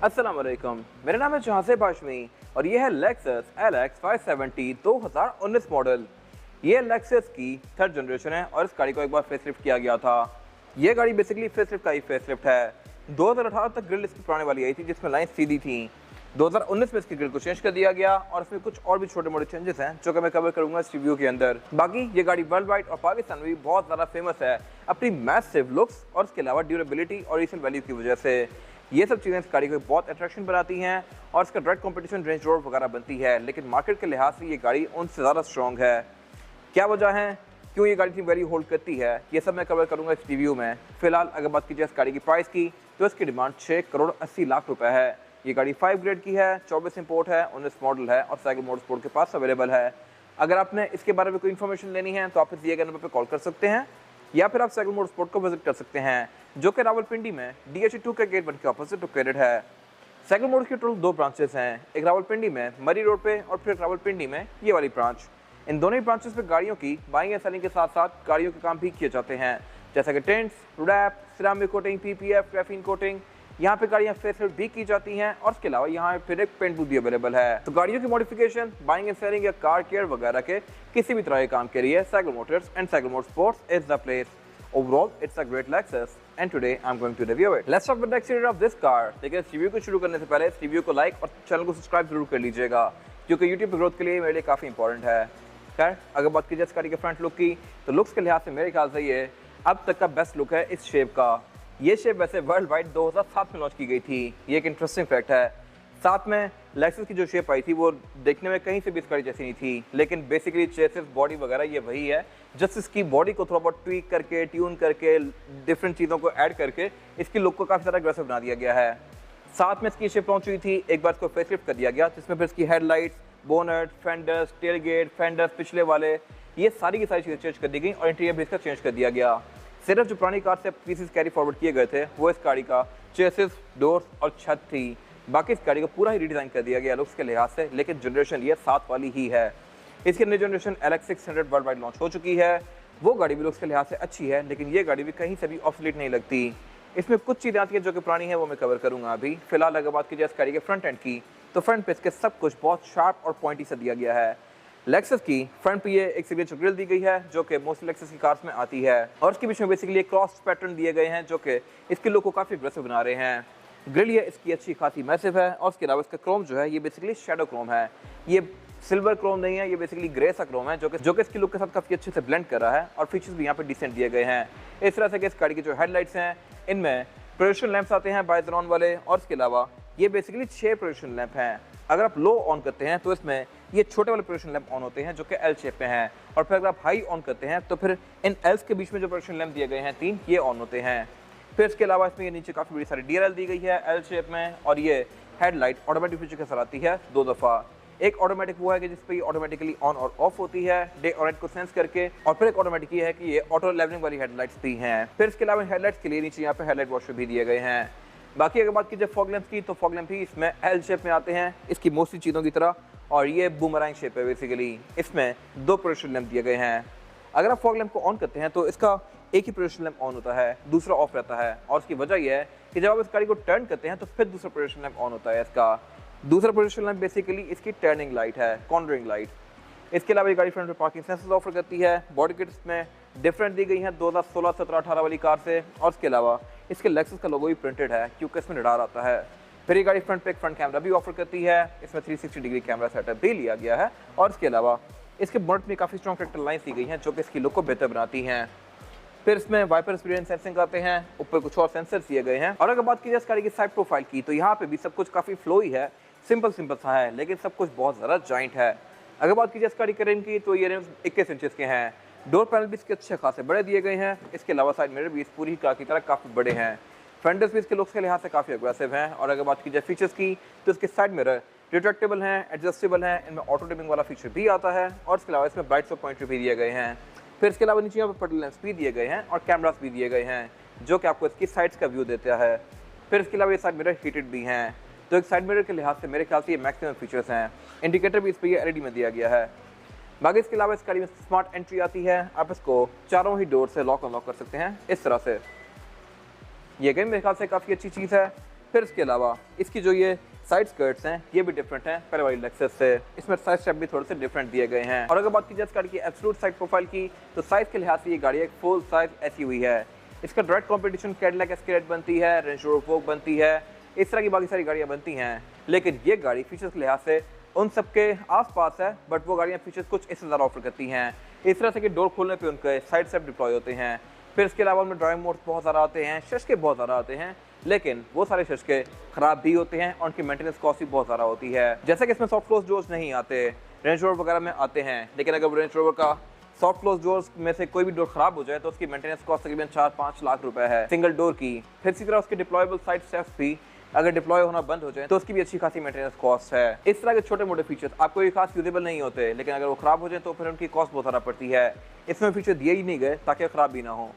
अस्सलाम वालेकुम, मेरा नाम है जहाज़ेब हाशमी और ये है लेक्सस LX 570 2019 मॉडल। ये लेक्सस की थर्ड जनरेशन है और इस गाड़ी को एक बार फेसलिफ्ट किया गया था। ये गाड़ी बेसिकली फेसलिफ्ट का ही फेसलिफ्ट है। 2018 तक ग्रिल इसकी पुराने वाली आई थी जिसमें लाइन सीधी थी। 2019 में इसकी ग्रिल को चेंज कर दिया गया और इसमें कुछ और भी छोटे मोटे चेंजेस हैं जो कि मैं कवर करूंगा इस रिव्यू के अंदर। बाकी ये गाड़ी वर्ल्ड वाइड और पाकिस्तान में भी बहुत ज़्यादा फेमस है अपनी मैसिव लुक्स और इसके अलावा ड्यूरेबिलिटी और रीसेल वैल्यू की वजह से। ये सब चीज़ें इस गाड़ी को बहुत अट्रैक्शन बनाती हैं और इसका डायरेक्ट कंपटीशन रेंज रोवर वगैरह बनती है, लेकिन मार्केट के लिहाज से ये गाड़ी उनसे ज़्यादा स्ट्रॉन्ग है। क्या वजह है, क्यों ये गाड़ी इतनी वैल्यू होल्ड करती है, ये सब मैं कवर करूंगा इस रिव्यू में। फिलहाल अगर बात की जाए इस गाड़ी की प्राइस की तो इसकी डिमांड 6 करोड़ 80 लाख रुपए है। ये गाड़ी 5 ग्रेड की है, 24 इंपोर्ट है, 19 मॉडल है और साइकिल मोटरस्पोर्ट के पास अवेलेबल है। अगर आपने इसके बारे में कोई इन्फॉर्मेशन लेनी है तो आप इस दिए गए नंबर पर कॉल कर सकते हैं या फिर आप साइकिल मोटरस्पोर्ट को विजिट कर सकते हैं जो कि रावलपिंडी में DH2 के गेट 1 के ऑपोजिट लोकेटेड है। साइकिल मोटर्स की टोटल 2 ब्रांचेस हैं, एक रावलपिंडी में मरी रोड पे और फिर रावलपिंडी में ये वाली ब्रांच। इन दोनों ही ब्रांचेस पे गाड़ियों की बाइंग एंड सेलिंग के साथ साथ गाड़ियों के काम भी किए जाते हैं, जैसा कि tints, wrap, ceramic coating, PPF, graphene coating. यहाँ पे गाड़ियाँ फेसलिफ्ट भी की जाती हैं और इसके अलावा यहाँ फिर एक पेंट बूथ भी अवेलेबल है। तो गाड़ियों की मॉडिफिकेशन, बाइंग एंड सेलिंग या कार केयर वगैरह के किसी भी तरह के काम के लिए cycle Motors and cycle motorsports is the place. Overall, it's a great Lexus, and today I'm going to review it. Let's talk about the exterior of this car. लेकिन इस रिव्यू को शुरू करने से पहले इस रिव्यू को लाइक और चैनल को सब्सक्राइब जरूर कर लीजिएगा, क्योंकि YouTube पे ग्रोथ के लिए मेरे लिए काफ़ी इंपॉर्टेंट है। खैर, अगर बात की जाए इस गाड़ी के फ्रंट लुक की तो लुक्स के लिहाज से मेरे ख्याल से ये अब तक का बेस्ट लुक है इस शेप का। ये शेप वैसे वर्ल्ड वाइड 2007 में लॉन्च की गई थी, ये एक इंटरेस्टिंग फैक्ट है। साथ में लेक्सस की जो शेप आई थी वो देखने में कहीं से भी इस गाड़ी जैसी नहीं थी, लेकिन बेसिकली चेसिस, बॉडी वगैरह ये वही है। जस्ट इसकी बॉडी को थोड़ा बहुत ट्वीक करके, ट्यून करके, डिफरेंट चीज़ों को ऐड करके इसकी लुक को काफ़ी ज़्यादा अग्रेसिव बना दिया गया है। साथ में इसकी शेप लॉन्च हुई थी, एक बार इसको फेसलिफ्ट कर दिया गया जिसमें फिर इसकी headlights, bonnet, fenders, tailgate, fenders पिछले वाले, ये सारी की सारी चीज़ें चेंज कर दी गई और इंटीरियर भी इसका चेंज कर दिया गया। सिर्फ जो पुरानी कार से पीसेस कैरी फॉरवर्ड किए गए थे वो इस गाड़ी का चेसिस, डोर्स और छत थी। बाकी इस गाड़ी को पूरा ही रिडिज़ाइन कर दिया गया लुक्स के लिहाज से, लेकिन जनरेशन ये 7 वाली ही है। इसकी नई generation LX 600 world wide launch हो चुकी है। वो गाड़ी भी लुक्स के लिहाज से अच्छी है, लेकिन ये गाड़ी भी कहीं से भी ऑब्सोलीट नहीं लगती। इसमें कुछ चीज़ें आती हैं जो कि पुरानी है, वो मैं कवर करूंगा अभी। फिलहाल अगर बात की जाए इस गाड़ी के फ्रंट एंड की तो फ्रंट पे इसके सब कुछ बहुत शार्प और पॉइंटी से दिया गया है। लेक्सस की फ्रंट पे ये एक सिग्नेचर ग्रिल दी गई है जो कि मोस्टली लेक्सस की कार्स में आती है और इसके बीच में बेसिकली क्रॉस पैटर्न दिए गए हैं जो कि इसके लुक को काफ़ी अग्रेसिव बना रहे हैं। ग्रिल ये इसकी अच्छी खासी मैसिव है और इसके अलावा इसका क्रोम जो है ये बेसिकली शेडो क्रोम है। ये सिल्वर क्रोम नहीं है, ये बेसिकली ग्रे सा क्रोम है जो कि इसकी लुक के साथ काफ़ी अच्छे से ब्लेंड कर रहा है और फीचर्स भी यहाँ पे डिसेंट दिए गए हैं। इस तरह से कि इस गाड़ी की जो हेडलाइट्स हैं इनमें प्रोजेक्शन लैंप्स आते हैं बाइजरॉन वाले और इसके अलावा ये बेसिकली 6 प्रोजेक्शन लैंप हैं। अगर आप लो ऑन करते हैं तो इसमें ये छोटे वाले प्रोजेक्शन लैंप ऑन होते हैं जो कि L शेप में हैं, और फिर अगर आप हाई ऑन करते हैं तो फिर इन Ls के बीच में जो प्रोजेक्शन लैंप दिए गए हैं 3, ये ऑन होते हैं। फिर इसके अलावा इसमें ये नीचे काफ़ी बड़ी सारी DRL दी गई है L शेप में, और ये हेडलाइट ऑटोमेटिक फीचर के साथ आती है 2 दफ़ा। एक ऑटोमेटिक वो है कि जिस पे ये ऑटोमेटिकली ऑन और ऑफ होती है डे और नाइट को सेंस करके, और फिर एक ऑटोमेटिक ये है कि ये ऑटो लेवलिंग वाली हेडलाइट्स भी हैं। फिर इसके अलावा हेडलाइट्स के लिए नीचे यहाँ पे हेडलाइट वॉशर भी दिए गए हैं। बाकी अगर बात की जाए फॉग लैंप की तो फॉग लैंप भी इसमें L शेप में आते हैं इसकी मोस्टली चीज़ों की तरह, और ये बूमरैंग शेप है बेसिकली। इसमें 2 प्रोजेक्शन लैंप दिए गए हैं। अगर आप फॉग लैंप को ऑन करते हैं तो इसका एक ही प्रोजेक्शन लैंप ऑन होता है, दूसरा ऑफ रहता है, और उसकी वजह यह है कि जब आप इस गाड़ी को टर्न करते हैं तो फिर दूसरा प्रोजेक्शन लैंप ऑन होता है। इसका दूसरा प्रोजेक्शन लैंप बेसिकली इसकी टर्निंग लाइट है, कॉर्नरिंग लाइट। इसके अलावा ये गाड़ी फ्रंट में पार्किंग सेंसर्स ऑफर करती है। बॉडी किट्स में डिफरेंट दी गई हैं 2016, 17, 18 वाली कार से, और इसके अलावा इसके लेक्सस का लोगो भी प्रिंटेड है क्योंकि इसमें रडार आता है। फिर ये गाड़ी फ्रंट पे एक फ्रंट कैमरा भी ऑफर करती है, इसमें 360 डिग्री कैमरा सेटअप भी लिया गया है, और इसके अलावा इसके बोनट में काफ़ी स्ट्रॉन्ग ट्रैक्टर लाइन्स दी गई हैं जो कि इसकी लुक को बेहतर बनाती हैं। फिर इसमें वाइपर स्पीड सेंसिंग आते हैं, ऊपर कुछ और सेंसर्स दिए गए हैं। और अगर बात की जाए इस गाड़ी की साइड प्रोफाइल की तो यहाँ पे भी सब कुछ काफ़ी फ्लो ही है, सिंपल सा है, लेकिन सब कुछ बहुत ज़्यादा जॉइंट है। अगर बात की जाए इस गाड़ी के रिम की तो ये रिम 21 इंचेस के हैं। डोर पैनल भी इसके अच्छे खासे बड़े दिए गए हैं। इसके अलावा साइड मिरर भी इस पूरी कार की तरह काफ़ी बड़े हैं। फेंडर्स भी इसके लुक्स के लिहाज से काफ़ी अग्रेसिव हैं। और अगर बात की जाए फीचर्स की तो इसके साइड मिरर रिट्रैक्टेबल हैं, एडजस्टेबल हैं, इनमें ऑटो डिमिंग वाला फीचर भी आता है, और इसके अलावा इसमें ब्राइट स्पॉट पॉइंटर भी दिए गए हैं। फिर इसके अलावा नीचे यहाँ पर पटल लेंस भी दिए गए हैं और कैमरास भी दिए गए हैं जो कि आपको इसकी साइड्स का व्यू देता है। फिर इसके अलावा ये साइड मिरर हीटेड भी हैं, तो एक साइड मिरर के लिहाज से मेरे ख्याल से ये मैक्सिमम फीचर्स हैं। इंडिकेटर भी इस पर ये LED में दिया गया है। बाकी इसके अलावा इस गाड़ी में स्मार्ट एंट्री आती है, आप इसको चारों ही डोर से लॉक अनलॉक कर सकते हैं इस तरह से। ये गेम मेरे ख्याल से काफ़ी अच्छी चीज़ है। फिर इसके अलावा इसकी जो ये साइड स्कर्ट्स हैं ये भी डिफरेंट हैं पहले वाली लेक्सस से। इसमें साइड स्टेप भी थोड़े से डिफरेंट दिए गए हैं। और अगर बात की जाए इस गाड़ी की एब्सोल्यूट साइड प्रोफाइल की, तो साइज के लिहाज से ये गाड़ी एक फुल साइज एसयूवी है। इसका डायरेक्ट कंपटीशन कैडिलैक एस्केलेड बनती है, रेंज रोवर वोग बनती है, इस तरह की बाकी सारी गाड़ियाँ बनती हैं। लेकिन ये गाड़ी फीचर्स के लिहाज से उन सबके आसपास है, बट वो गाड़ियाँ फीचर्स कुछ इससे ज़्यादा ऑफर करती हैं। इस तरह से कि डोर खोलने पे उनके साइड स्टेप डिप्लॉय होते हैं। फिर इसके अलावा उनमें ड्राइविंग मोड्स बहुत ज़्यादा आते हैं, शशके बहुत ज़्यादा आते हैं, लेकिन वो सारे शशके ख़राब भी होते हैं और उनकी मेंटेनेंस कॉस्ट भी बहुत ज़्यादा होती है। जैसे कि इसमें सॉफ्ट क्लोज डोर्स नहीं आते, रेंज रोवर वगैरह में आते हैं, लेकिन अगर रेंज रोवर का सॉफ्ट क्लोज डोर्स में से कोई भी डोर खराब हो जाए तो उसकी मेंटेनेंस कॉस्ट तकरीबन 4-5 लाख रुपए है सिंगल डोर की। फिर इसी तरह उसके डिप्लॉयबल साइड स्टेप्स भी अगर डिप्लॉय होना बंद हो जाए तो उसकी भी अच्छी खासी मेंटेनेंस कॉस्ट है। इस तरह के छोटे मोटे फीचर्स आपको ये खास यूजेबल नहीं होते, लेकिन अगर वो खराब हो जाए तो फिर उनकी कॉस्ट बहुत ज़्यादा पड़ती है। इसमें फीचर दिए ही नहीं गए ताकि खराब भी ना हो।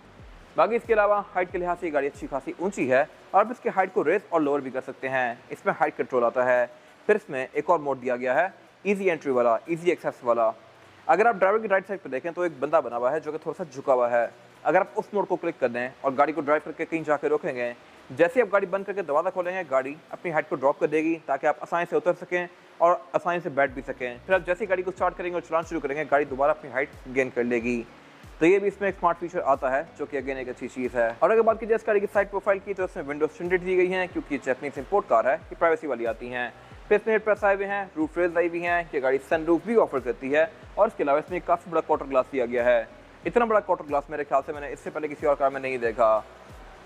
बाकी इसके अलावा हाइट के लिहाज से ये गाड़ी अच्छी खासी ऊंची है और आप इसके हाइट को रेस और लोअर भी कर सकते हैं। इसमें हाइट कंट्रोल आता है। फिर इसमें एक और मोड दिया गया है ईजी एंट्री वाला, ईजी एक्सेस वाला। अगर आप ड्राइवर की राइट साइड पर देखें तो एक बंदा बना हुआ है जो कि थोड़ा सा झुका हुआ है। अगर आप उस मोड को क्लिक कर दें और गाड़ी को ड्राइव करके कहीं जाकर रोकेंगे, जैसे आप गाड़ी बंद करके दरवाज़ा खोलेंगे, गाड़ी अपनी हाइट को ड्रॉप कर देगी ताकि आप आसानी से उतर सकें और आसानी से बैठ भी सकें। फिर आप जैसे ही गाड़ी को स्टार्ट करेंगे और चलाना शुरू करेंगे, गाड़ी दोबारा अपनी हाइट गेन कर लेगी। तो ये भी इसमें एक स्मार्ट फीचर आता है जो कि अगेन एक अच्छी चीज़ है। और अगर बात की जाए इस गाड़ी की साइड प्रोफाइल की, तो इसमें विंडोज स्टैंडर्ड दी गई हैं क्योंकि जैपनीज इंपोर्ट कार है, ये प्राइवेसी वाली आती हैं। फिर इसमें प्रेस आए हुए हैं, रूफ रेज आई हुई हैं, ये गाड़ी सनरूफ भी ऑफर करती है। और इसके अलावा इसमें काफ़ी बड़ा क्वार्टर ग्लास दिया गया है। इतना बड़ा क्वार्टर ग्लास मेरे ख्याल से मैंने इससे पहले किसी और कार में नहीं देखा।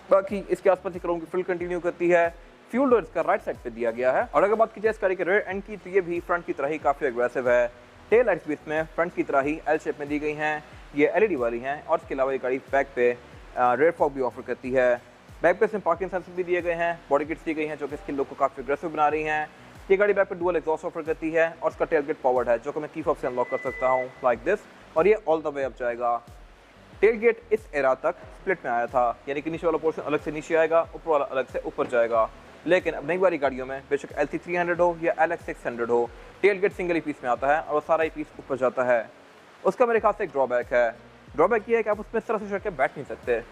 बाकी इसके आसपास क्रोम की फिल कंटिन्यू करती है। फ्यूल डोर इसका राइट साइड पे दिया गया है। और अगर बात की जाए इस गाड़ी के रेयर एंड की, तो ये भी फ्रंट की तरह ही काफ़ी एग्रेसिव है। टेल लाइट्स भी इसमें फ्रंट की तरह ही एल शेप में दी गई हैं, ये एलईडी वाली हैं। और इसके अलावा ये गाड़ी बैक पे रेयर फॉग भी ऑफर करती है। बैक पे इसमें पार्किंग सेंसर भी दिए गए हैं, बॉडी किट्स दी गई हैं जो कि इसके लुक को काफ़ी एग्रेसिव बना रही हैं। ये गाड़ी बैक पे डुअल एग्जॉस्ट ऑफर करती है और इसका टेलगेट पावर्ड है जो कि मैं की फॉब से अनलॉक कर सकता हूँ लाइक दिस, और ये ऑल द वे अप जाएगा। टेलगेट इस एरा तक स्प्लिट में आया था, यानी कि नीचे वाला पोर्शन अलग से नीचे आएगा, ऊपर वाला अलग से ऊपर जाएगा। लेकिन अब नई वाली गाड़ियों में बेशक LC300 हो या LX600 हो, टेलगेट सिंगल ही पीस में आता है और वो सारा ही पीस ऊपर जाता है। उसका मेरे ख्याल से एक ड्रॉबैक है। ड्रॉबैक ये है कि आप उसमें इस तरह से चढ़ के बैठ नहीं सकते।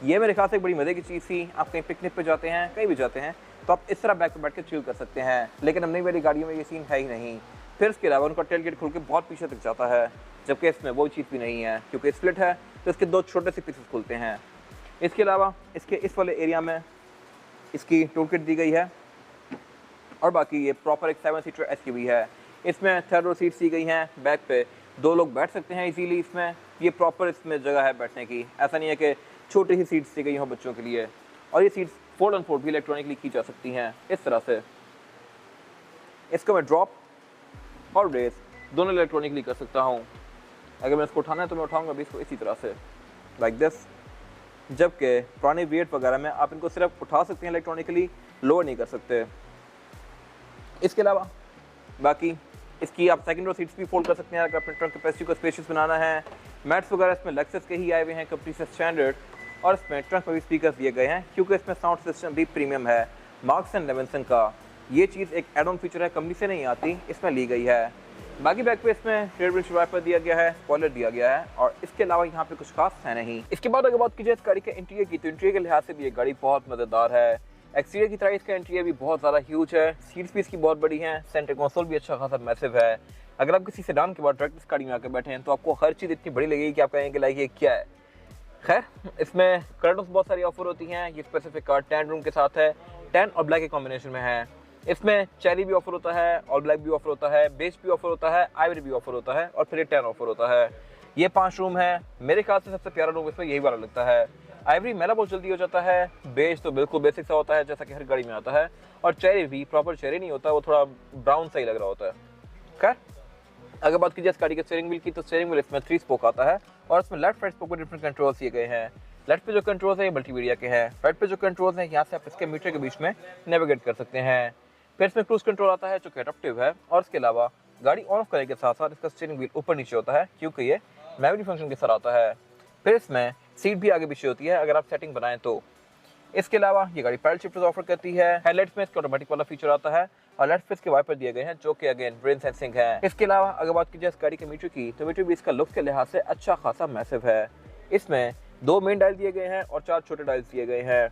ये मेरे ख्याल से एक बड़ी मजे की चीज़ थी। आप कहीं पिकनिक पे जाते हैं, कहीं भी जाते हैं, तो आप इस तरह बैक पे बैठ के चिल कर सकते हैं, लेकिन अब नई वाली गाड़ियों में ये सीन है ही नहीं। फिर इसके अलावा उनका टेलगेट खुल के बहुत पीछे तक जाता है, जबकि इसमें वो चीज़ भी नहीं है क्योंकि स्प्लिट है तो इसके दो छोटे से पीसेस खुलते हैं। इसके अलावा इसके इस वाले एरिया में इसकी टूल किट दी गई है और बाकी ये प्रॉपर एक 7 सीटर SUV है। इसमें थर्ड रो सीट्स दी गई हैं, बैक पे 2 लोग बैठ सकते हैं इजीली। इसमें ये प्रॉपर इसमें जगह है बैठने की, ऐसा नहीं है कि छोटी ही सीट्स दी गई हों बच्चों के लिए। और ये सीट्स फोल्ड एंड फोल्ड भी इलेक्ट्रॉनिकली की जा सकती हैं इस तरह से। इसको मैं ड्रॉप और रेस दोनों इलेक्ट्रॉनिकली कर सकता हूँ। अगर मैं इसको उठाना है तो मैं उठाऊंगा भी इसको इसी तरह से लाइक दिस, जबकि पुराने वेट वगैरह में आप इनको सिर्फ उठा सकते हैं इलेक्ट्रॉनिकली, लोअर नहीं कर सकते। इसके अलावा बाकी इसकी आप सेकंड रो सीट्स भी फोल्ड कर सकते हैं अगर अपने ट्रंक कैपेसिटी को स्पेशियस बनाना है। मैट्स वगैरह इसमें लेक्सस के ही आए हुए हैं कंपनी से स्टैंडर्ड, और इसमें ट्रंक में भी स्पीकर दिए गए हैं क्योंकि इसमें साउंड सिस्टम भी प्रीमियम है मार्क्स एंड लेविंसन का। ये चीज़ एक एड ऑन फीचर है, कंपनी से नहीं आती, इसमें ली गई है। बाकी बैक पे इसमें रियर विंडशील्ड वाइपर दिया गया है, स्पॉइलर दिया गया है, और इसके अलावा यहाँ पे कुछ खास है नहीं। इसके बाद अगर बात की जाए इस गाड़ी के इंटीरियर की, तो इंटीरियर के लिहाज से भी ये गाड़ी बहुत मजेदार है। एक्सटीरियर की तरह इसका इंटीरियर भी बहुत ज़्यादा ह्यूज है, सीट्स भी इसकी बहुत बड़ी हैं, सेंटर कंसोल भी अच्छा खासा मैसिव है। अगर आप किसी सेडान के बाद डायरेक्ट इस गाड़ी में आकर बैठे हैं तो आपको हर चीज़ इतनी बड़ी लगेगी कि आप कहेंगे लाइक ये क्या है। खैर, इसमें कलर्स बहुत सारी ऑफर होती हैं। ये स्पेसिफिक कार टैन रूम के साथ है, टैन और ब्लैक के कॉम्बिनेशन में है। इसमें चेरी भी ऑफर होता है, ऑल ब्लैक भी ऑफर होता है, बेज भी ऑफर होता है, आइवरी भी ऑफर होता है, और फिर टैन ऑफर होता है। ये 5 रूम है। मेरे ख्याल से सबसे प्यारा रूम इसमें यही वाला लगता है। आइवरी मेला बहुत जल्दी हो जाता है, बेज तो बिल्कुल बेसिक सा होता है जैसा कि हर गाड़ी में आता है, और चेरी भी प्रॉपर चेरी नहीं होता, वो थोड़ा ब्राउन सा ही लग रहा होता है। खैर, अगर बात की जाए इस गाड़ी के स्टीयरिंग व्हील की, तो स्टीयरिंग व्हील इसमें 3 स्पोक आता है और इसमें लेफ्ट राइट स्पोक को डिफरेंट कंट्रोल्स दिए गए हैं। लेफ्ट पे जो कंट्रोल्स है ये मल्टीमीडिया के हैं, राइट पे जो कंट्रोल्स हैं यहाँ से आप इसके मीटर के बीच में नेविगेट कर सकते हैं। फिर इसमें क्रूज कंट्रोल आता है जो कि एडप्टिव है, और इसके अलावा गाड़ी ऑन ऑफ करने के साथ साथ इसका स्टीयरिंग व्हील ऊपर नीचे होता है क्योंकि ये मेमोरी फंक्शन के साथ आता है। फिर इसमें सीट भी आगे पीछे होती है अगर आप सेटिंग बनाएं तो। इसके अलावा ये गाड़ी पैडल शिफ्टर्स ऑफर करती है। हेडलाइट्स में इसका ऑटोमेटिक वाला फीचर आता है और लेफ्ट पे इसके वाइपर दिए गए हैं जो कि अगेन रेन सेंसिंग है। इसके अलावा अगर बात की जाए इस गाड़ी के मीटर की, तो मीटर भी इसका लुक के लिहाज से अच्छा खासा मैसिव है। इसमें 2 मेन डायल दिए गए हैं और 4 छोटे डायल्स दिए गए हैं।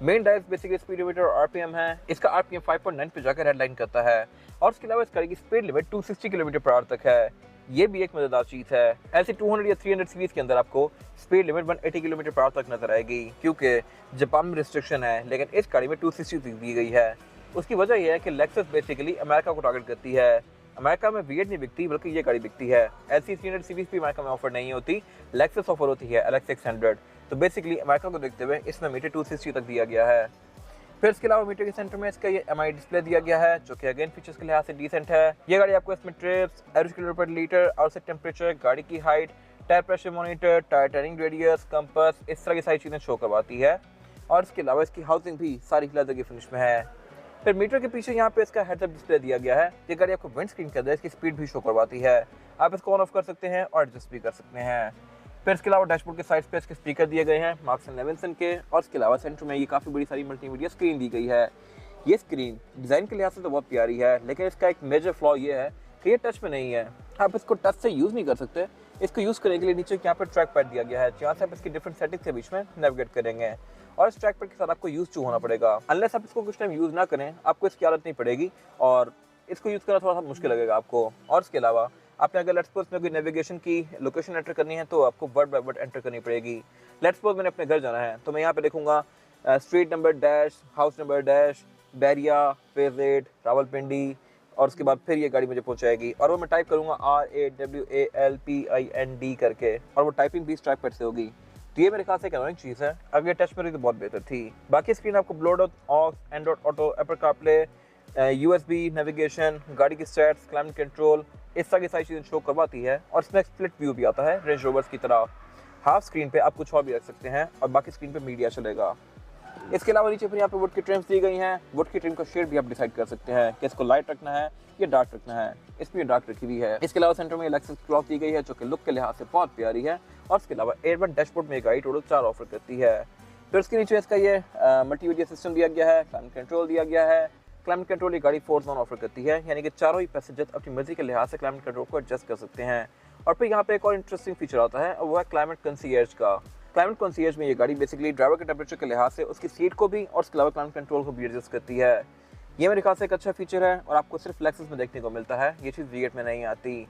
मेन ड्राइव बेसिकली स्पीडोमीटर और आरपीएम है। इसका आरपीएम 5.9 पे जाकर रेड लाइन करता है और उसके अलावा इस गाड़ी की speed limit 260 kilometre per hour तक है। ये भी एक मजेदार चीज है। ऐसे 200 या 300 सीरीज के अंदर आपको speed limit 180 kilometre per hour तक नजर आएगी, क्योंकि जापान में रिस्ट्रिक्शन है, लेकिन इस गाड़ी में 260 दी गई है। उसकी वजह यह है कि लेक्सस बेसिकली अमेरिका को टारगेट करती है। अमेरिका में V8 नहीं बिकती, बल्कि ये गाड़ी बिकती है। ऐसी 300 सीरीज भी अमेरिका में ऑफर नहीं होती, लेक्सस ऑफर होती है LX 600। तो बेसिकली अमेरिका को देखते हुए इसमें मीटर 260 तक दिया गया है। फिर इसके अलावा मीटर के सेंटर में इसका ये MI डिस्प्ले दिया गया है, जो कि अगेन फीचर्स के लिहाज से डिसेंट है। ये गाड़ी आपको इसमें ट्रिप्स, एवरेज किलोमीटर पर लीटर, आउटसाइड टेम्परेचर, गाड़ी की height, tyre pressure monitor, tyre turning radius, compass, इस तरह की सारी चीज़ें शो करवाती है। और इसके अलावा इसकी हाउसिंग भी सारी लेदर की फिनिश में है। फिर मीटर के पीछे यहाँ पे इसका हेडअप डिस्प्ले दिया गया है। ये गाड़ी आपको विंड स्क्रीन के अंदर इसकी स्पीड भी शो करवाती है। आप इसको ऑन ऑफ कर सकते हैं और एडजस्ट भी कर सकते हैं। फिर इसके अलावा डैशबोर्ड के साइड पे इसके स्पीकर दिए गए हैं मार्क्स एंड लेविंसन के, और इसके अलावा सेंटर में ये काफ़ी बड़ी सारी मल्टीमीडिया स्क्रीन दी गई है। ये स्क्रीन डिज़ाइन के लिहाज से तो बहुत प्यारी है, लेकिन इसका एक मेजर फ्लॉ ये है कि ये टच में नहीं है। आप इसको टच से यूज़ नहीं कर सकते। इसको यूज़ करने के लिए नीचे यहाँ पर ट्रैक पैड दिया गया है, जहाँ से आप इसकी डिफरेंट सेटिंग्स के बीच में नेविगेट करेंगे, और इस ट्रैक पैड के साथ आपको यूज टू होना पड़ेगा। अनलेस आप इसको कुछ टाइम यूज़ ना करें, आपको इसकी आदत नहीं पड़ेगी और इसको यूज़ करना थोड़ा सा मुश्किल लगेगा आपको। और इसके अलावा आपने अगर लेट्स सपोज में कोई नेविगेशन की लोकेशन एंटर करनी है, तो आपको वर्ड बाय वर्ड एंटर करनी पड़ेगी। लेट्स सपोज मैंने अपने घर जाना है, तो मैं यहाँ पे देखूंगा street number dash, house number dash, Bahria, phase 8, Rawalpindi, और उसके बाद फिर ये गाड़ी मुझे पहुंचाएगी। और वो मैं टाइप करूंगा RAWALPIND करके, और वो टाइपिंग भी ट्रैक पैड से होगी। तो ये मेरे ख्याल से एक अनोइंग चीज़ है। अगर ये टच पर रही तो बहुत बेहतर थी। बाकी स्क्रीन आपको Bluetooth, aux, Android auto, Apple CarPlay, USB navigation, गाड़ी की स्टैट्स, क्लाइमेट कंट्रोल, इस तरह की सारी चीज़ें शो करवाती है। और इसमें एक स्प्लिट व्यू भी आता है रेंज रोवर्स की तरह। हाफ स्क्रीन पे आप कुछ और भी रख सकते हैं और बाकी स्क्रीन पे मीडिया चलेगा। इसके अलावा नीचे फिर यहाँ पे वुड की ट्रिम्स दी गई हैं। वुड की ट्रिम का शेड भी आप डिसाइड कर सकते हैं कि इसको लाइट रखना है या डार्क रखना है। इसमें डार्क रखी हुई है। इसके अलावा सेंटर में लेक्सस क्लॉथ दी गई है, जो कि लुक के लिहाज से बहुत प्यारी है। और इसके अलावा एयरबैग डैशबोर्ड में गाड़ी टोटल 4 ऑफर करती है। फिर उसके नीचे इसका ये मल्टीमीडिया सिस्टम दिया गया है, क्लाइमेट कंट्रोल दिया गया है। क्लाइमेट कंट्रोल ये गाड़ी 4 जोन ऑफर करती है, यानी कि चारों ही पैसेंजर अपनी मर्जी के लिहाज से क्लाइमेट कंट्रोल को एडजस्ट कर सकते हैं। और फिर यहाँ पे एक और इंटरेस्टिंग फीचर आता है, और वो है क्लाइमेट कंसीयर्ज का। क्लाइमेट कंसीयर्ज में ये गाड़ी बेसिकली ड्राइवर के टेम्परेचर के लिहाज से उसकी सीट को भी और उसके अलावा क्लाइमेट कंट्रोल को भी एडजस्ट करती है। ये मेरे ख्याल से एक अच्छा फीचर है और आपको सिर्फ लेक्सस में देखने को मिलता है। ये चीज़ V8 में नहीं आती।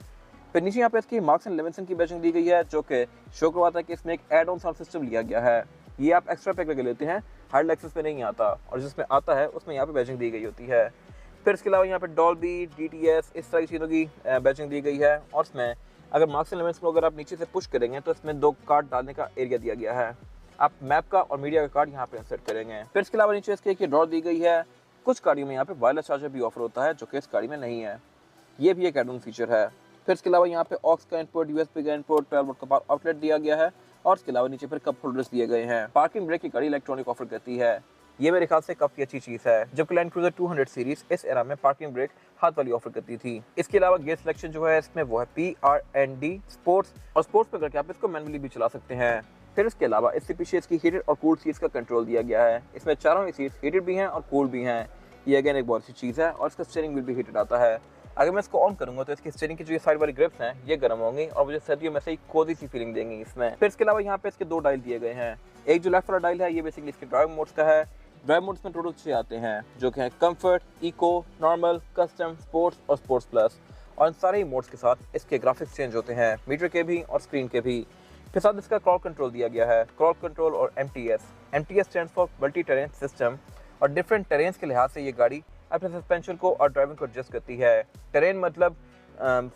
फिर नीचे यहाँ पे इसकी मार्क्स एंड लेविंसन की बैजिंग दी गई है, जो कि शो करवाता है कि इसमें एक एड ऑन साउंड सिस्टम लिया गया है। ये आप एक्स्ट्रा पैक करके लेते हैं, हर लेक्सस में नहीं आता, और जिसमें आता है उसमें यहाँ पे बैजिंग दी गई होती है। फिर इसके अलावा यहाँ पे डॉल्बी, DTS, इस तरह की चीज़ों की बैजिंग दी गई है। और इसमें अगर मार्क्स एंड लेविंसन को अगर आप नीचे से पुश करेंगे तो इसमें 2 कार्ड डालने का एरिया दिया गया है। आप मैप का और मीडिया का कार्ड यहाँ पे इंसर्ट करेंगे। फिर इसके अलावा नीचे इसके एक ड्रॉर दी गई है। कुछ गाड़ियों में यहाँ पे वायरलेस चार्जर भी ऑफर होता है, जो कि इस गाड़ी में नहीं है। ये भी एक एड ऑन फीचर है। फिर इसके अलावा यहाँ पे ऑक्स का इनपुट, USB का इनपुट, 12 वोल्ट का पावर आउटलेट दिया गया है। और इसके अलावा नीचे फिर कप होल्डर्स दिए गए हैं। पार्किंग ब्रेक की गाड़ी इलेक्ट्रॉनिक ऑफर करती है। ये मेरे ख्याल से काफ़ी अच्छी चीज़ है, जबकि लैंड क्रूजर 200 सीरीज इस एरा में पार्किंग ब्रेक हाथ वाली ऑफर करती थी। इसके अलावा गियर सिलेक्शन जो है इसमें वो है PRND स्पोर्ट्स, और स्पोर्ट्स पे करके आप इसको मैनुअली भी चला सकते हैं। फिर इसके अलावा इसके पीछे इसकी हीटेड और कूल्ड सीट्स का कंट्रोल दिया गया है। इसमें चारों ही सीट्स हीटेड भी हैं और कूल्ड भी हैं। ये अगेन एक बहुत अच्छी चीज़ है। और इसका स्टीयरिंग व्हील भी हीटेड आता है। अगर मैं इसको ऑन करूंगा तो इसकी स्टीयरिंग की जो ये साइड वाली ग्रिप्स हैं ये गर्म होंगी और मुझे सर्दियों में से ही कोजी सी फीलिंग देंगी इसमें। फिर इसके अलावा यहाँ पे इसके 2 डायल दिए गए हैं। एक जो लेफ्ट वाला डायल है ये बेसिकली इसके ड्राइव मोड्स का है। ड्राइव मोड्स में टोटल 6 आते हैं, जो कि हैं comfort, eco, normal, custom, sports और स्पोर्ट्स प्लस। और इन सारे ही मोड्स के साथ इसके ग्राफिक्स चेंज होते हैं, मीटर के भी और स्क्रीन के भी। फिर साथ इसका क्रॉल कंट्रोल दिया गया है। क्रॉल कंट्रोल और MTS stands for multi terrain system, और डिफरेंट टेरेन्स के लिहाज से ये गाड़ी अपने सस्पेंशन को और ड्राइविंग को एडजस्ट करती है। टेरेन मतलब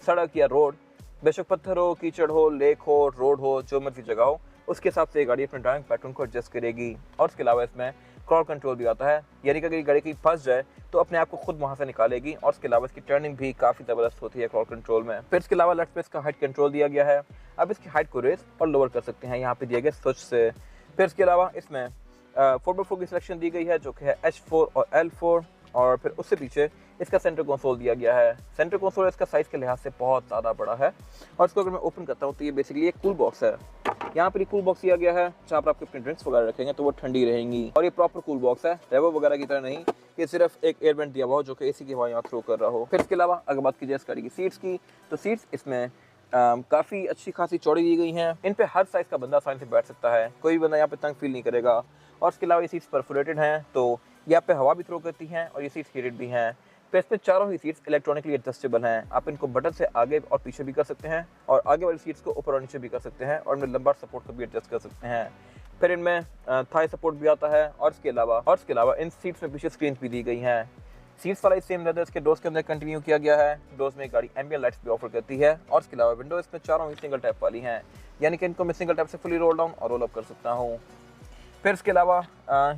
सड़क या रोड, बेशक पत्थर हो, कीचड़ हो, लेक हो, रोड हो, जो मर्जी जगह हो, उसके हिसाब से ये गाड़ी अपने ड्राइविंग पैटर्न को एडजस्ट करेगी। और इसके अलावा इसमें क्रॉल कंट्रोल भी आता है, यानी कि अगर गाड़ी कहीं फंस जाए तो अपने आप को खुद वहाँ से निकालेगी। और इसके अलावा इसकी टर्निंग भी काफ़ी ज़बरदस्त होती है क्रॉल कंट्रोल में। फिर इसके अलावा लेफ्ट पे इसका हाइट कंट्रोल दिया गया है। अब इसकी हाइट को रेस और लोअर कर सकते हैं यहाँ पे दिए गए स्विच से। फिर इसके अलावा इसमें 4x4 की सिलेक्शन दी गई है, जो कि है H4 और L4। और फिर उससे पीछे इसका सेंटर कंसोल दिया गया है। सेंटर कंसोल इसका साइज़ के लिहाज से बहुत ज़्यादा बड़ा है। और इसको अगर मैं ओपन करता हूँ तो ये बेसिकली एक कूल बॉक्स है। यहाँ पर कूल बॉक्स दिया गया है, जहाँ पर आपके अपने ड्रिंक्स वगैरह रखेंगे तो वो ठंडी रहेंगी। और ये प्रॉपर कूल बॉक्स है, रेवो वगैरह की तरह नहीं। ये सिर्फ एक एयर वेंट दिया हुआ हो, जो कि AC की हवा यहाँ थ्रो कर रहा हो। फिर इसके अलावा अगर बात कीजिए इस गाड़ी की सीट्स की, तो सीट्स इसमें काफ़ी अच्छी खासी चौड़ी दी गई हैं। इन पे हर साइज़ का बंदा आसानी से बैठ सकता है, कोई भी बंदा यहाँ पे तंग फील नहीं करेगा। और इसके अलावा ये सीट्स परफोरेटेड हैं, तो यहाँ पे हवा भी थ्रो करती हैं और ये सीट्स हीटेड भी हैं। तो इसमें चारों ही सीट्स इलेक्ट्रॉनिकली एडजस्टेबल हैं। आप इनको बटन से आगे और पीछे भी कर सकते हैं और आगे वाली सीट्स को ऊपर और नीचे भी कर सकते हैं और इनमें लंबार सपोर्ट को भी एडजस्ट कर सकते हैं। फिर इनमें थाई सपोर्ट भी आता है और इसके अलावा इन सीट्स में पीछे स्क्रीन भी दी गई हैं। सीट्स वाला सेम लेदर इसके डोर्स के अंदर कंटिन्यू किया गया है। डोर्स में गाड़ी एम्बिएंट लाइट्स भी ऑफर करती है और इसके अलावा विंडो इसमें चारों ही सिंगल टैप वाली हैं, यानी कि इनको मैं सिंगल टैप से फुली रोल डाउन और रोल अप कर सकता हूँ। फिर इसके अलावा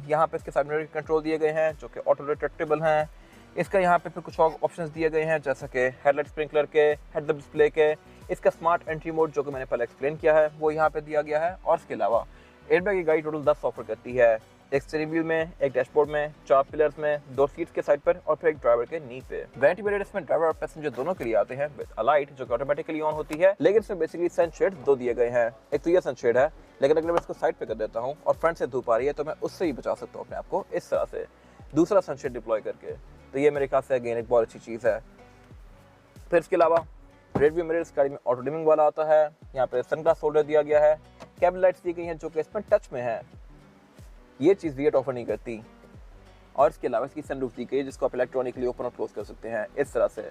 यहाँ पे इसके साइड मिरर कंट्रोल दिए गए हैं जो कि ऑटो रिट्रैक्टेबल हैं। इसका यहाँ पे फिर कुछ और ऑप्शंस दिए गए हैं जैसा कि हेडलाइट स्प्रिंकलर के, हेड अप डिस्प्ले के, इसका स्मार्ट एंट्री मोड जो कि मैंने पहले एक्सप्लेन किया है वो यहाँ पे दिया गया है। और इसके अलावा एयरबैग की गाड़ी टोटल 10 ऑफर करती है, एक स्टीयरिंग व्हील में, एक डैशबोर्ड में, 4 पिलर्स में, 2 सीट्स के साइड पर और फिर एक ड्राइवर के नी पे। वारंटी पीरियड इसमें ड्राइवर और पैसेंजर दोनों के लिए आते हैं विद अ लाइट जो कि ऑटोमेटिकली ऑन होती है, लेकिन इसमें बेसिकली सनशेड 2 दिए गए हैं। एक तो ये सनशेड है, लेकिन अगर मैं इसको साइड पे कर देता हूँ और फ्रंट से धूप आ रही है तो मैं उससे ही बचा सकता हूँ अपने आप को इस तरह से दूसरा सनशेड डिप्लॉय करके। तो ये मेरे ख्याल से अगेन एक बहुत अच्छी चीज़ है। फिर इसके अलावा रेड व्यू मिरर इस गाड़ी में ऑटो डिमिंग वाला आता है। यहाँ पे सनग्लास होल्डर दिया गया है, कैबिन लाइट्स दी गई हैं जो कि इसमें टच में है, ये चीज़ वीएट ऑफर नहीं करती। और इसके अलावा इसकी सनरूफ दी गई है जिसको आप इलेक्ट्रॉनिकली ओपन और क्लोज कर सकते हैं इस तरह से।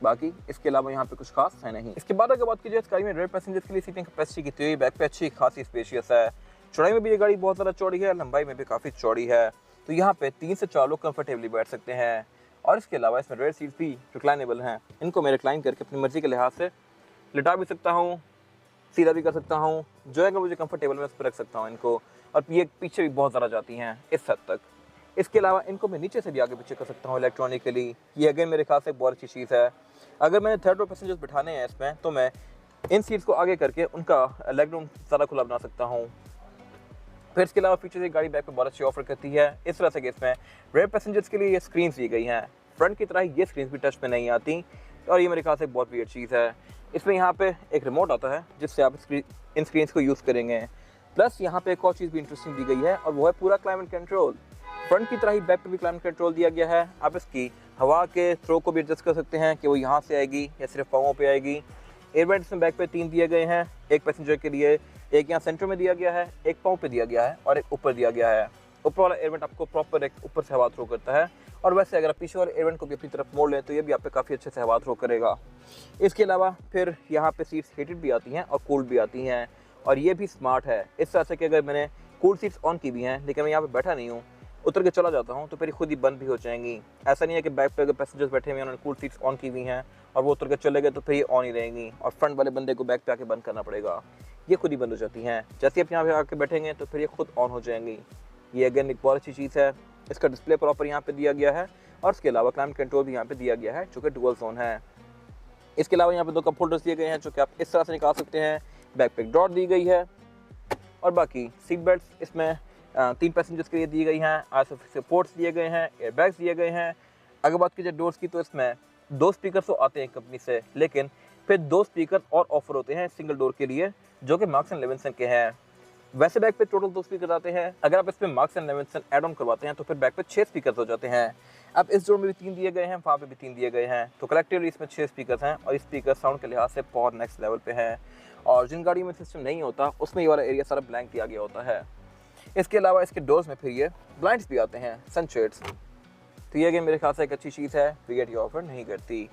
बाकी इसके अलावा यहाँ पे कुछ खास है नहीं। इसके बाद अगर बात कीजिए इस गाड़ी में रेयर पैसेंजर्स के लिए सीटिंग कैपेसिटी कितनी हुई, बैक पे अच्छी खासी स्पेशियस है, चौड़ाई में भी ये गाड़ी बहुत ज़्यादा चौड़ी है, लंबाई में भी काफ़ी चौड़ी है, तो यहाँ पे 3 से 4 लोग कंफर्टेबली बैठ सकते हैं। और इसके अलावा इसमें रेयर सीट्स भी रिक्लाइनेबल हैं, इनको मैं रिक्लाइन करके अपनी मर्जी के लिहाज से लिटा भी सकता हूँ, सीधा भी कर सकता हूँ, जो अगर मुझे कंफर्टेबल मैं उस पर रख सकता हूँ इनको। और ये पीछे भी बहुत ज़्यादा जाती हैं इस हद तक। इसके अलावा इनको मैं नीचे से भी आगे पीछे कर सकता हूँ इलेक्ट्रॉनिकली, ये अगेन मेरे ख्याल से बहुत अच्छी चीज़ है। अगर मैंने थर्ड रो पैसेंजर्स बिठाने हैं इसमें तो मैं इन सीट्स को आगे करके उनका लेग रूम ज़्यादा खुला बना सकता हूँ। फिर इसके अलावा फीचर गाड़ी बैक पे बहुत अच्छी ऑफर करती है इस तरह से कि इसमें रेयर पैसेंजर्स के लिए ये स्क्रीन दी गई हैं, फ्रंट की तरह ये स्क्रीन भी टच पे नहीं आती और ये मेरे ख्याल से बहुत वियर्ड चीज़ है। इसमें यहाँ पे एक रिमोट आता है जिससे आप इन स्क्रीन को यूज़ करेंगे। प्लस यहाँ पे एक और चीज़ भी इंटरेस्टिंग दी गई है और वो है पूरा क्लाइमेट कंट्रोल। फ्रंट की तरह ही बैक पे भी क्लाइमेट कंट्रोल दिया गया है, आप इसकी हवा के थ्रो को भी एडजस्ट कर सकते हैं कि वो यहाँ से आएगी या सिर्फ पाँवों पे आएगी। एयरबैग्स इसमें बैक पे 3 दिए गए हैं, एक पैसेंजर के लिए, एक यहाँ सेंटर में दिया गया है, एक पाँव पे दिया गया है और एक ऊपर दिया गया है। ऊपर वाला एयरवेंट आपको प्रॉपर एक ऊपर से हवा थ्रो करता है और वैसे अगर आप पीछे वाले एयरवेंट को भी अपनी तरफ मोड़ लें तो ये भी आप पे काफ़ी अच्छे से हवा थ्रो करेगा। इसके अलावा फिर यहाँ पे सीट्स हीटेड भी आती हैं और कूल्ड भी आती हैं और ये भी स्मार्ट है इस तरह से कि अगर मैंने कूल सीट्स ऑन की भी हैं लेकिन मैं यहाँ पे बैठा नहीं हूँ, उतर के चला जाता हूँ तो फिर खुद ही बंद भी हो जाएंगी। ऐसा नहीं है कि बैक पे अगर पैसेंजर्स बैठे हुए हैं उन्होंने कूल सीट्स ऑन की हुई हैं और वो उतर के चले गए तो फिर ये ऑन ही रहेंगी और फ्रंट वाले बंदे को बैक पे आके बंद करना पड़ेगा, ये खुद ही बंद हो जाती हैं। जैसे आप यहाँ पे आके बैठेंगे तो फिर ये खुद ऑन हो जाएंगी। ये अगेन एक बहुत अच्छी चीज़ है। इसका डिस्प्ले प्रॉपर यहाँ पे दिया गया है और इसके अलावा क्लाइमेट कंट्रोल भी यहाँ पे दिया गया है जो कि डुअल जोन है। इसके अलावा यहाँ पे 2 कप होल्डर्स दिए गए हैं जो कि आप इस तरह से निकाल सकते हैं, बैक पे एक ड्रॉर दी गई है और बाकी सीट बेल्ट इसमें 3 पैसेंजर्स के लिए दी गई हैं, आईसोफिक्स पोर्ट्स दिए गए हैं, एयरबैग्स दिए गए हैं। अगर बात कीजिए डोर्स की तो इसमें 2 स्पीकर्स तो आते हैं कंपनी से, लेकिन फिर 2 स्पीकर और ऑफर होते हैं सिंगल डोर के लिए जो कि मार्क्स एंड लेविंसन के हैं। वैसे बैक पे टोटल 2 स्पीकर आते हैं, अगर आप इसमें marks and Levinson add on करवाते हैं तो फिर बैक पे 6 स्पीकर हो जाते हैं। अब इस डोर में भी 3 दिए गए हैं, वहाँ पे भी 3 दिए गए हैं, तो कलेक्टिवली इसमें 6 स्पीकर हैं और स्पीकर साउंड के लिहाज से बहुत नेक्स्ट लेवल पे हैं। और जिन गाड़ियों में सिस्टम नहीं होता उसमें ये वाला एरिया सारा ब्लैंक दिया गया होता है। इसके अलावा इसके डोर्स में फिर ये ब्लाइंड्स भी आते हैं, सनशेड्स, तो ये मेरे ख्याल से एक अच्छी चीज़ है, वीएट ये ऑफर नहीं करती।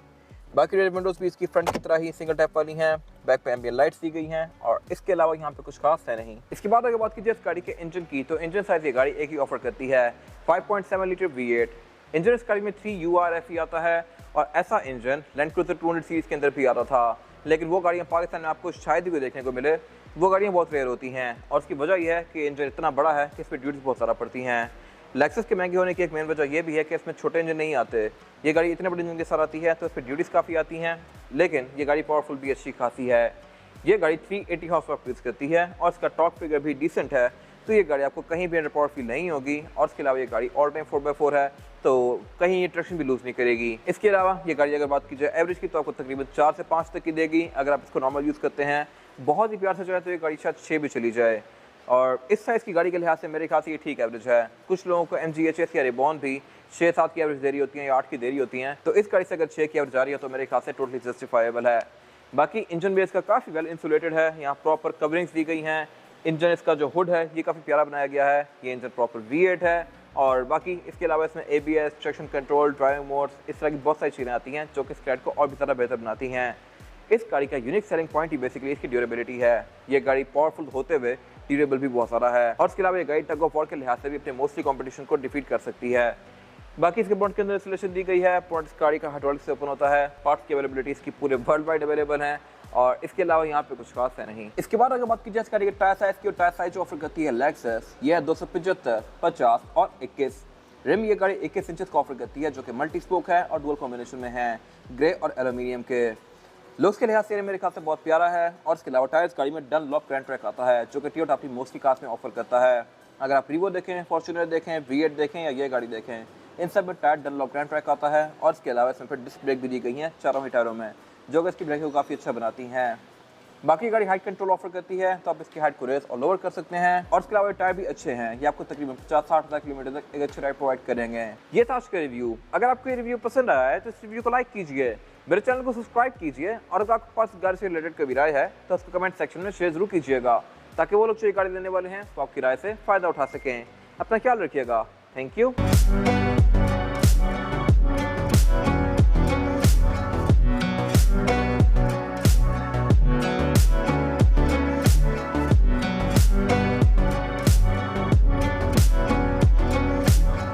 बाकी रेयर विंडोज़ भी इसकी फ्रंट की तरह ही सिंगल टैप वाली हैं, बैक पे एम्बिएंट लाइट्स दी गई हैं और इसके अलावा यहाँ पे कुछ खास है नहीं। इसके बाद अगर बात कीजिए इस गाड़ी के इंजन की तो इंजन साइज ये गाड़ी एक ही ऑफर करती है, 5.7 लीटर V8 इंजन इस गाड़ी में 3 URF आता है और ऐसा इंजन लैंड क्रूजर 200 सीरीज के अंदर भी आता था, लेकिन वो गाड़ियाँ पाकिस्तान में आपको शायद ही कोई देखने को मिले, वो गाड़ियाँ बहुत रेयर होती हैं और उसकी वजह यह है कि इंजन इतना बड़ा है कि इस पर ड्यूटीज बहुत ज़्यादा पड़ती हैं। लेक्सस के महंगे होने की एक मेन वजह यह भी है कि इसमें छोटे इंजन नहीं आते, ये गाड़ी इतने बड़े इंजन के साथ आती है तो इस पर ड्यूटीज़ काफ़ी आती हैं, लेकिन ये गाड़ी पावरफुल भी अच्छी खासी है। ये गाड़ी 380 हॉर्स पावर प्रोड्यूस करती है और इसका टॉर्क फिगर भी डिसेंट है, तो ये गाड़ी आपको कहीं भी अंडर पावर फील नहीं होगी और इसके अलावा ये गाड़ी ऑल टाइम 4x4 है तो कहीं ये ट्रैक्शन भी लूज़ नहीं करेगी। इसके अलावा ये गाड़ी अगर बात की जाए एवरेज की तो आपको तकरीबन 4 से 5 तक की देगी। अगर आप इसको नॉर्मल यूज़ करते हैं बहुत ही प्यार से चलाए तो ये गाड़ी शायद 6 भी चली जाए और इस साइज़ की गाड़ी के लिहाज से मेरे ख्याल से ये ठीक एवरेज है। कुछ लोगों को MGHS या रिबॉन भी 6-7 की एवरेज दे रही होती हैं या 8 की दे रही होती हैं, तो इस गाड़ी से अगर 6 की एवरेज आ रही है तो मेरे ख्याल से टोटली जस्टिफाइबल है। बाकी इंजन बेस का काफ़ी वेल इंसुलेटेड है, यहाँ प्रॉपर कवरिंग्स दी गई हैं। इंजन इसका जो हुड है ये काफ़ी प्यारा बनाया गया है। ये इंजन प्रॉपर V8 है और बाकी इसके अलावा इसमें ABS, traction control, driving modes, इस तरह की बहुत सारी चीज़ें आती हैं जो कि इस गाड़ी को और भी ज़्यादा बेहतर बनाती हैं। इस गाड़ी का यूनिक सेलिंग पॉइंट ही बेसिकली इसकी ड्यूरेबिलिटी है। ये गाड़ी पावरफुल होते हुए ड्यूरेबल भी बहुत सारा है और इसके अलावा ये गाड़ी टग ऑफ वॉर के लिहाज से भी अपने मोस्टली कॉम्पिटिशन को डिफीट कर सकती है। बाकी इसके बोनट के अंदर इंस्टॉलेशन दी गई है। बोनट इस गाड़ी का हाइड्रोलिक से ओपन होता है। पार्ट्स की अवेलेबिलिटी इसकी पूरे वर्ल्ड वाइड अवेलेबल है और इसके अलावा यहाँ पे कुछ खास है नहीं। इसके बाद अगर बात की जाए इस गाड़ी के टायर साइज की, टायर साइज जो ऑफर करती है लेक्सस, ये है 275, 50 और 21। रिम ये गाड़ी 21 इंचेस का ऑफर करती है जो कि मल्टी स्पोक है और डुअल कॉम्बिनेशन में है, ग्रे और एल्यूमिनियम के। लुक्स के लिहाज से मेरे ख्याल से बहुत प्यारा है और इसके अलावा टायर्स गाड़ी में डनलॉप ग्रैंड ट्रैक आता है जो कि टोयोटा अपनी मोस्टली कार्स में ऑफर करता है। अगर आप रिवो देखें, फॉर्च्यूनर देखें, V8 देखें या ये गाड़ी देखें, इन सब में टायर डनलॉप ग्रैंड ट्रैक आता है और इसके अलावा इसमें फिर डिस्क ब्रेक भी दी गई हैं चारों ही टायरों में जो कि इसकी ब्रेक को काफ़ी अच्छा बनाती हैं। बाकी गाड़ी हाइट कंट्रोल ऑफर करती है तो आप इसकी हाइट को रेस और लोअर कर सकते हैं और इसके अलावा टायर भी अच्छे हैं। ये आपको तकरीबन 50-60 हज़ार किलोमीटर तक एक अच्छी राइड प्रोवाइड करेंगे। ये था आज का रिव्यू। अगर आपको ये रिव्यू पसंद आया है तो इस रिव्यू को लाइक कीजिए, मेरे चैनल को सब्सक्राइब कीजिए और अगर आपके पास गाड़ी से रिलेटेड कोई राय है तो उसको कमेंट सेक्शन में शेयर जरूर कीजिएगा ताकि वो लोग जो ये गाड़ी लेने वाले हैं तो आपकी राय से फ़ायदा उठा सकें। अपना ख्याल रखिएगा। Thank you.